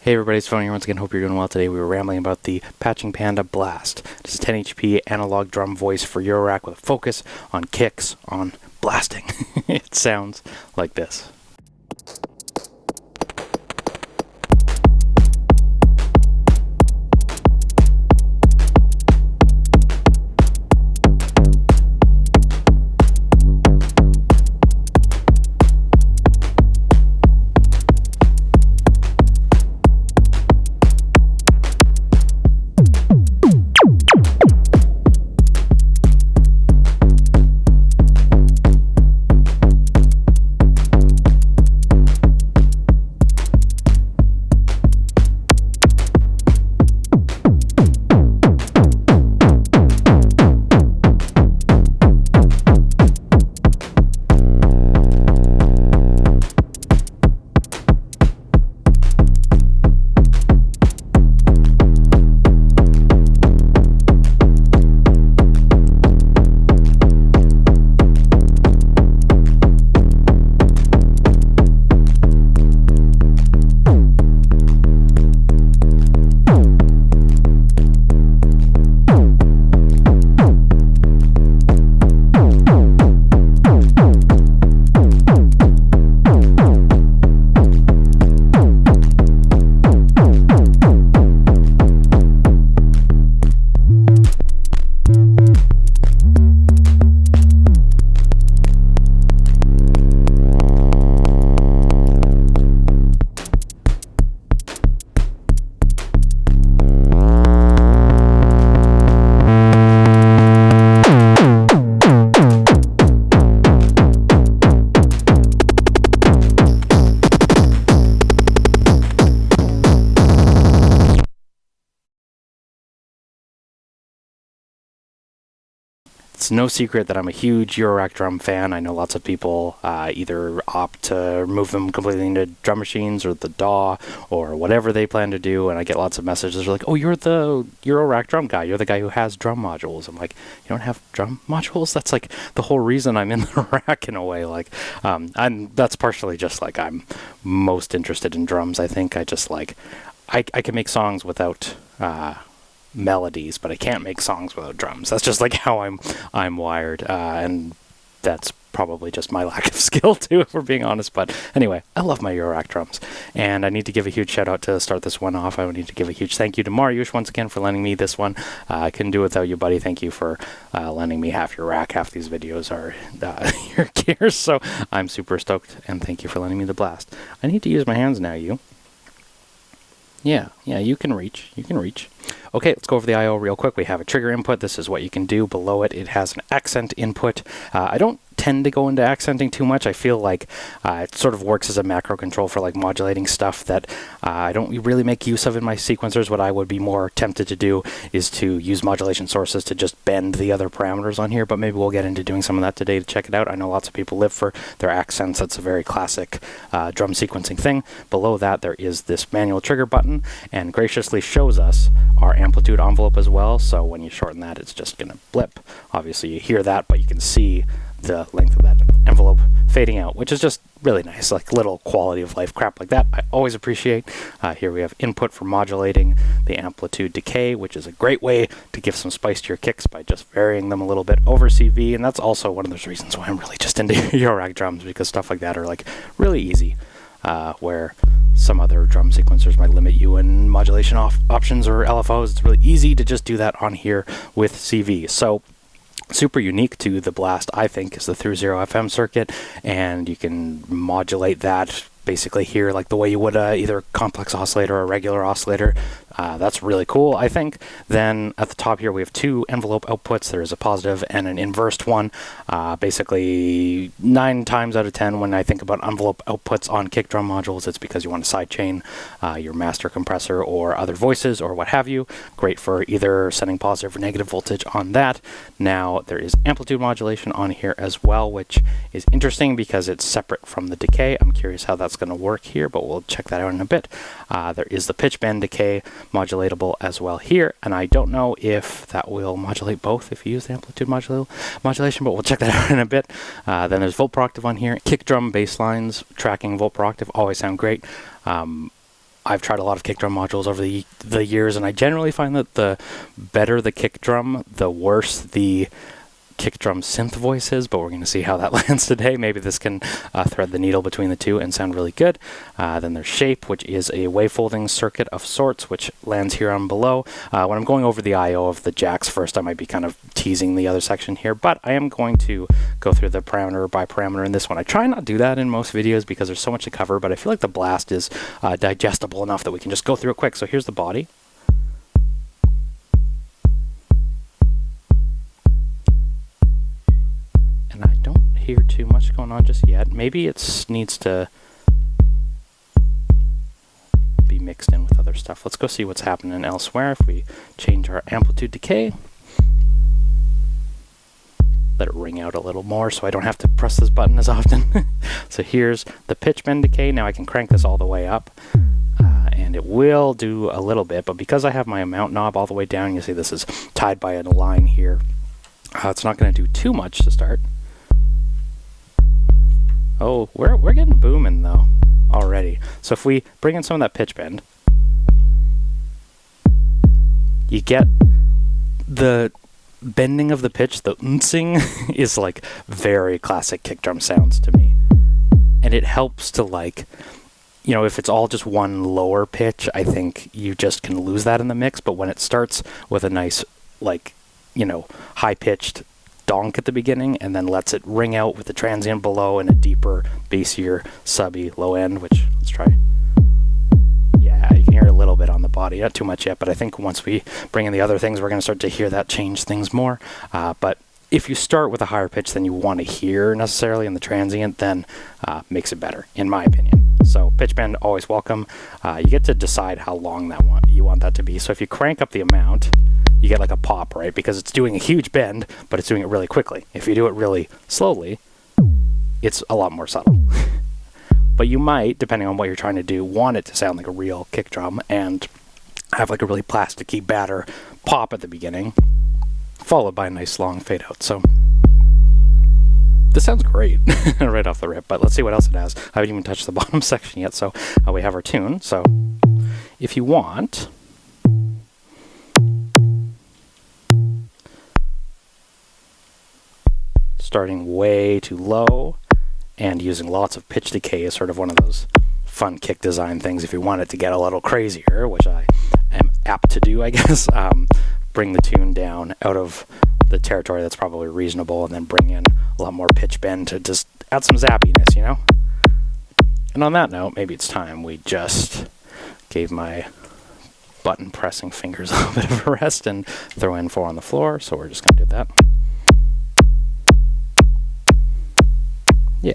Hey everybody, it's Tafony here once again. Hope you're doing well today. We were rambling about the patching Panda Blast. This is 10 HP analog drum voice for Eurorack with a focus on kicks, on blasting. It sounds like this. It's no secret that I'm a huge Eurorack drum fan. I know lots of people either opt to move them completely into drum machines or the DAW or whatever they plan to do, and I get lots of messages. They're like, oh, you're the Eurorack drum guy. You're the guy who has drum modules. I'm like, you don't have drum modules? That's like the whole reason I'm in the rack in a way. Like, that's partially just like I'm most interested in drums. I think I just like, I can make songs without melodies, but I can't make songs without drums. That's just like how I'm wired, and that's probably just my lack of skill too, if we're being honest. But anyway, I love my Eurorack drums, and I need to give a huge shout out to start this one off. I need to give a huge thank you to Mariusz once again for lending me this one. I couldn't do it without you, buddy. Thank you for lending me half your rack. Half these videos are your gear, so I'm super stoked, and thank you for lending me the Blast. I need to use my hands now, you. Yeah, you can reach. Okay, let's go over the I/O real quick. We have a trigger input. This is what you can do. Below it, it has an accent input. I don't tend to go into accenting too much. I feel like it sort of works as a macro control for like modulating stuff that I don't really make use of in my sequencers. What I would be more tempted to do is to use modulation sources to just bend the other parameters on here, but maybe we'll get into doing some of that today to check it out. I know lots of people live for their accents. That's a very classic drum sequencing thing. Below that, there is this manual trigger button, and graciously shows us our amplitude envelope as well. So when you shorten that, it's just going to blip. Obviously you hear that, but you can see the length of that envelope fading out, which is just really nice, like little quality of life crap like that I always appreciate. Here we have input for modulating the amplitude decay, which is a great way to give some spice to your kicks by just varying them a little bit over CV, and that's also one of those reasons why I'm really just into Eurorack drums, because stuff like that are like really easy, where some other drum sequencers might limit you in modulation options or LFOs. It's really easy to just do that on here with CV. So super unique to the Blast, I think, is the through zero FM circuit, and you can modulate that basically here like the way you would either a complex oscillator or a regular oscillator. That's really cool, I think. Then at the top here we have two envelope outputs. There's a positive and an inversed one. Basically 9 times out of 10 when I think about envelope outputs on kick drum modules, it's because you want to sidechain your master compressor or other voices or what have you. Great for either sending positive or negative voltage on that. Now there is amplitude modulation on here as well, which is interesting because it's separate from the decay. I'm curious how that's going to work here, but we'll check that out in a bit. There is the pitch bend decay modulatable as well here, and I don't know if that will modulate both if you use the amplitude modulation, but we'll check that out in a bit. Then there's volt per octave on here. Kick drum bass lines tracking volt per octave always sound great. I've tried a lot of kick drum modules over the years, and I generally find that the better the kick drum, the worse the kick drum synth voice is, but we're going to see how that lands today. Maybe this can thread the needle between the two and sound really good. Then there's shape, which is a wavefolding circuit of sorts, which lands here on below. When I'm going over the I/O of the jacks first, I might be kind of teasing the other section here, but I am going to go through the parameter by parameter in this one. I try not to do that in most videos because there's so much to cover, but I feel like the Blast is digestible enough that we can just go through it quick. So here's the body. And I don't hear too much going on just yet. Maybe it needs to be mixed in with other stuff. Let's go see what's happening elsewhere. If we change our amplitude decay, let it ring out a little more so I don't have to press this button as often. So here's the pitch bend decay. Now I can crank this all the way up, and it will do a little bit, but because I have my amount knob all the way down, you see this is tied by a line here. It's not going to do too much to start. Oh, we're getting booming though already. So if we bring in some of that pitch bend, you get the bending of the pitch, the unsing is like very classic kick drum sounds to me. And it helps to, like, you know, if it's all just one lower pitch, I think you just can lose that in the mix. But when it starts with a nice, like, you know, high-pitched donk at the beginning and then lets it ring out with the transient below and a deeper, bassier, subby low end, which, let's try. Yeah, you can hear a little bit on the body, not too much yet, but I think once we bring in the other things, we're going to start to hear that change things more. But if you start with a higher pitch than you want to hear necessarily in the transient, then makes it better, in my opinion. So pitch bend, always welcome. You get to decide how long you want that to be. So if you crank up the amount, you get like a pop, right? Because it's doing a huge bend, but it's doing it really quickly. If you do it really slowly, it's a lot more subtle. But you might, depending on what you're trying to do, want it to sound like a real kick drum and have like a really plasticky batter pop at the beginning, followed by a nice long fade out. So this sounds great right off the rip, but let's see what else it has. I haven't even touched the bottom section yet, so we have our tune. So if you want, starting way too low and using lots of pitch decay is sort of one of those fun kick design things. If you want it to get a little crazier, which I am apt to do, I guess, bring the tune down out of the territory that's probably reasonable and then bring in a lot more pitch bend to just add some zappiness, you know? And on that note, maybe it's time we just gave my button pressing fingers a little bit of a rest and throw in 4 on the floor, so we're just going to do that. Yeah.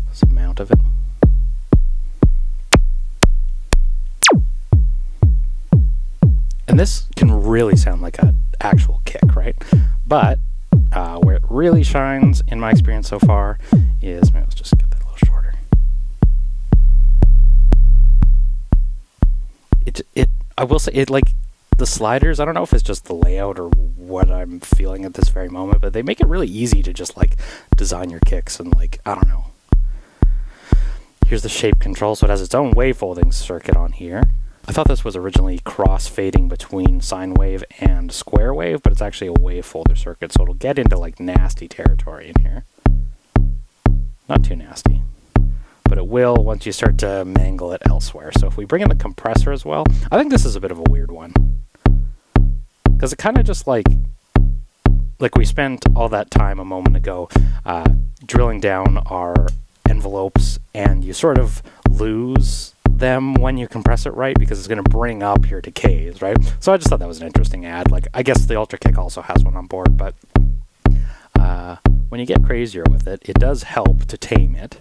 That's the amount of it. And this can really sound like an actual kick, right? But where it really shines, in my experience so far, is, maybe let's just get that a little shorter. I will say, like, the sliders, I don't know if it's just the layout or what I'm feeling at this very moment, but they make it really easy to just, like, design your kicks and, like, I don't know. Here's the shape control, so it has its own wavefolding circuit on here. I thought this was originally cross-fading between sine wave and square wave, but it's actually a wavefolder circuit, so it'll get into, like, nasty territory in here. Not too nasty, but it will once you start to mangle it elsewhere. So if we bring in the compressor as well, I think this is a bit of a weird one, because it kind of just like we spent all that time a moment ago drilling down our envelopes, and you sort of lose them when you compress it right because it's going to bring up your decays, right? So I just thought that was an interesting add. Like, I guess the Ultra Kick also has one on board, but when you get crazier with it, it does help to tame it.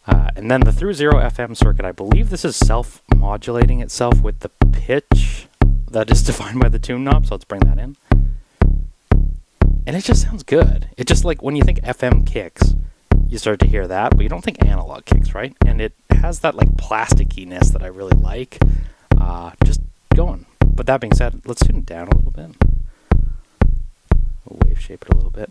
And then the through 0 FM circuit, I believe this is self-modulating itself with the pitch that is defined by the tune knob, so let's bring that in. And it just sounds good. It just, like, when you think FM kicks, you start to hear that, but you don't think analog kicks, right? And it has that, like, plasticiness that I really like. Just going. But that being said, let's tune it down a little bit. We'll wave shape it a little bit.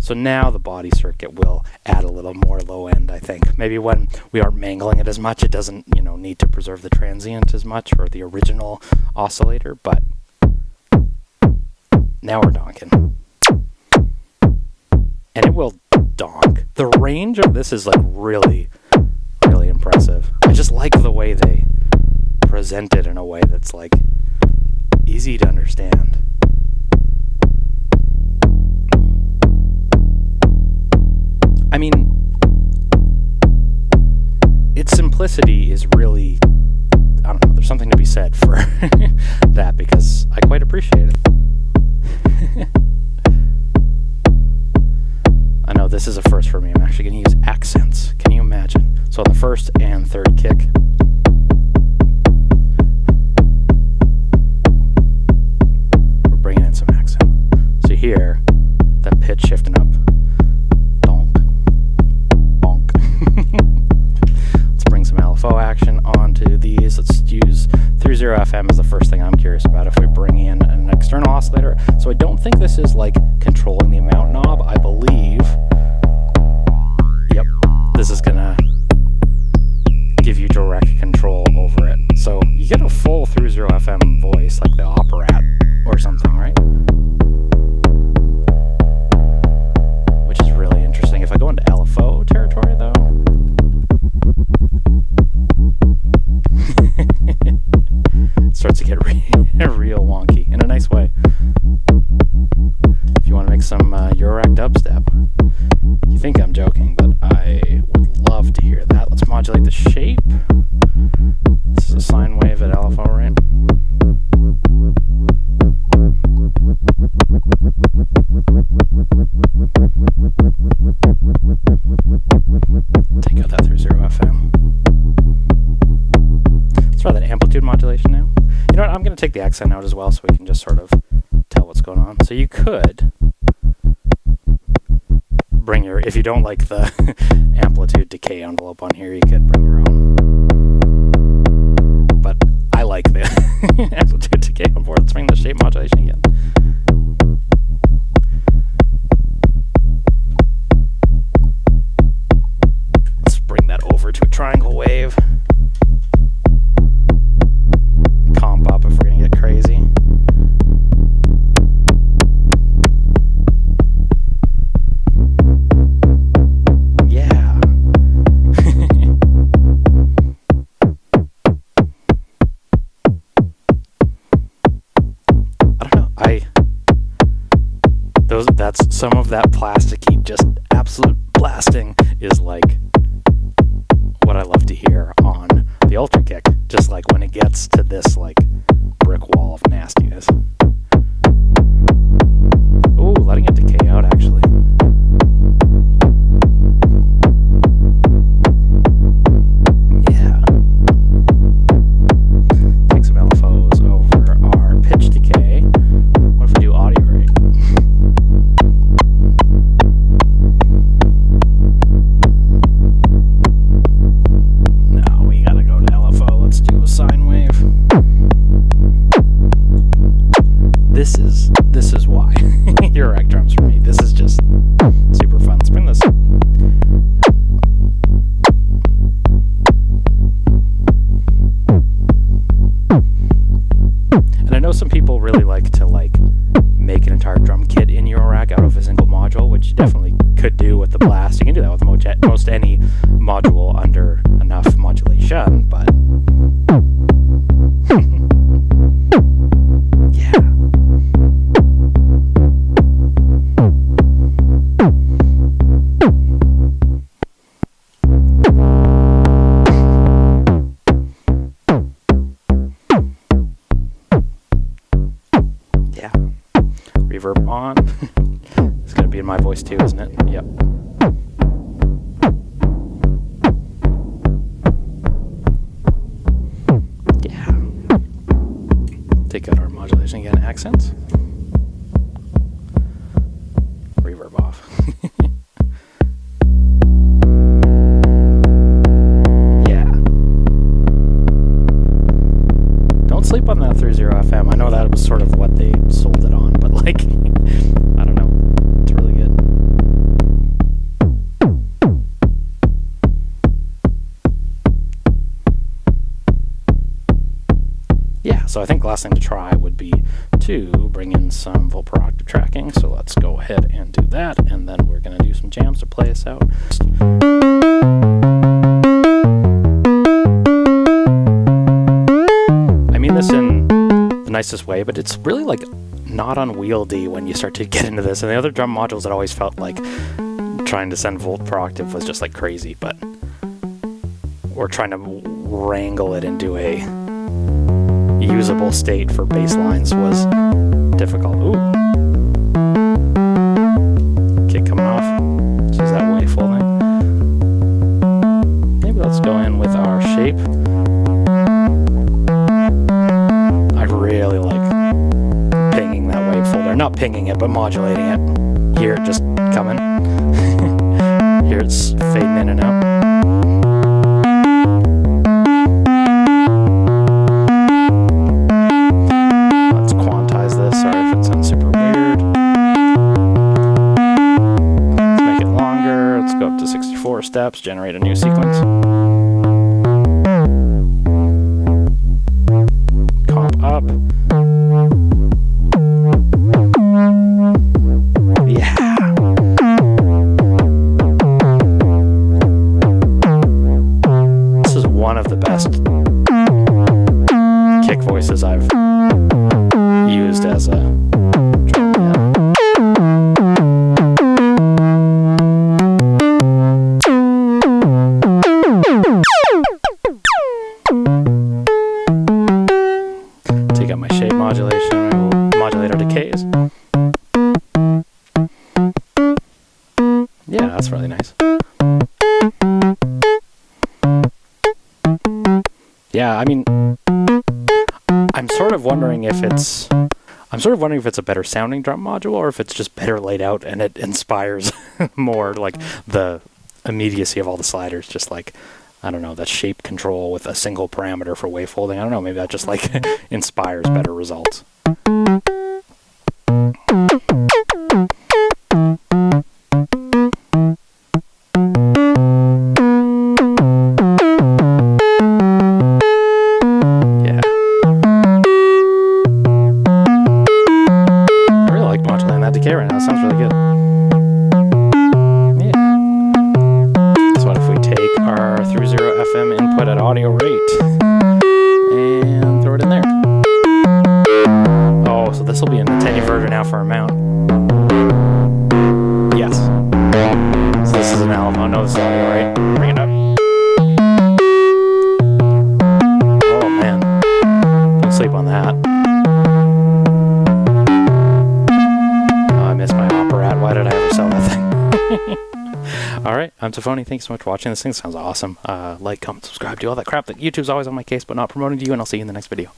So now the body circuit will add a little more low end, I think. Maybe when we aren't mangling it as much, it doesn't, need to preserve the transient as much, or the original oscillator, but now we're donking. And it will donk. The range of this is like really, really impressive. I just like the way they present it in a way that's like easy to understand. I mean, its simplicity is really, I don't know, there's something to be said for that, because I quite appreciate it. I know this is a first for me. I'm actually going to use accents. Can you imagine? So on the first and third kick, we're bringing in some accent. So here, that pitch shifting up. Let's bring some LFO action onto these. Let's use 30 FM as the first thing I'm curious about if we bring in an external oscillator. So I don't think this is like controlling the amount knob. I believe, yep, this is gonna give you direct control over it. So you get a full 30 FM voice, like the operette or something, right? Which is really interesting. If I go into LFO territory though, it starts to get real wonky in a nice way. If you want to make some Eurorack dubstep, you think I'm joking, but I would love to hear that. Let's modulate the shape. This is a sine wave at LFO, right? Take out that through 0 FM. Let's try that amplitude modulation now. You know what, I'm going to take the accent out as well so we can just sort of tell what's going on. So you could bring your, if you don't like the amplitude decay envelope on here, you could bring your own. But I like the amplitude decay on board. Let's bring the shape modulation again. Let's bring that over to a triangle wave. Comp up if we're going to get crazy. Yeah. I don't know. That's some of that plasticky, just absolute blasting is like what I love to hear on the Ultra Kick, just like when it gets to this like brick wall of nastiness. Ooh, letting it decay out actually. Yeah. Take some LFOs over our pitch decay. What if we do audio rate? Let's do a sine wave. This is why Eurorack drums for me. This is just super fun. Let's bring this. And I know some people really like to make an entire drum kit in Eurorack out of a single module, which you definitely could do with the Blast. You can do that with most any module under enough modulation, but yeah. Yeah. Reverb on. It's going to be in my voice too, isn't it? Yep. Take out our modulation again, accents. Reverb off. Yeah. Don't sleep on that 30 FM. I know that was sort of what they sold it on, but I don't know. It's really good. So I think the last thing to try would be to bring in some volt per octave tracking. So let's go ahead and do that, and then we're going to do some jams to play us out. I mean this in the nicest way, but it's really like not unwieldy when you start to get into this. And the other drum modules, it always felt like trying to send volt per octave was just like crazy, but or trying to wrangle it into a usable state for bass lines was difficult. Ooh. Kick coming off. Let's use that waveful thing. Maybe let's go in with our shape. I really like pinging that wave folder. Not pinging it, but modulating it. Hear it just coming. Here it's fading in and out. Let's quantize this. Sorry if it sounds super weird. Let's make it longer. Let's go up to 64 steps, generate a new sequence. Comp up. Kick voices I've used as a drum, Take out my shape modulation, I will modulate our decays. Yeah, that's really nice. Yeah, I mean, I'm sort of wondering if it's a better sounding drum module, or if it's just better laid out and it inspires more, like the immediacy of all the sliders, just like, I don't know, that shape control with a single parameter for wave folding. I don't know, maybe that just like inspires better results. Right now, it sounds really good. Yeah. So what if we take our through 0 FM input at audio rate and throw it in there? Oh, so this will be an attenuator now for our mount. Yes. So this is an album. Oh no, this is audio rate. Bring it up. Oh man. Don't sleep on that. Why did I ever sell that thing? Alright, I'm Tafony. Thanks so much for watching. This thing sounds awesome. Like, comment, subscribe, do all that crap that YouTube's always on my case but not promoting to you, and I'll see you in the next video.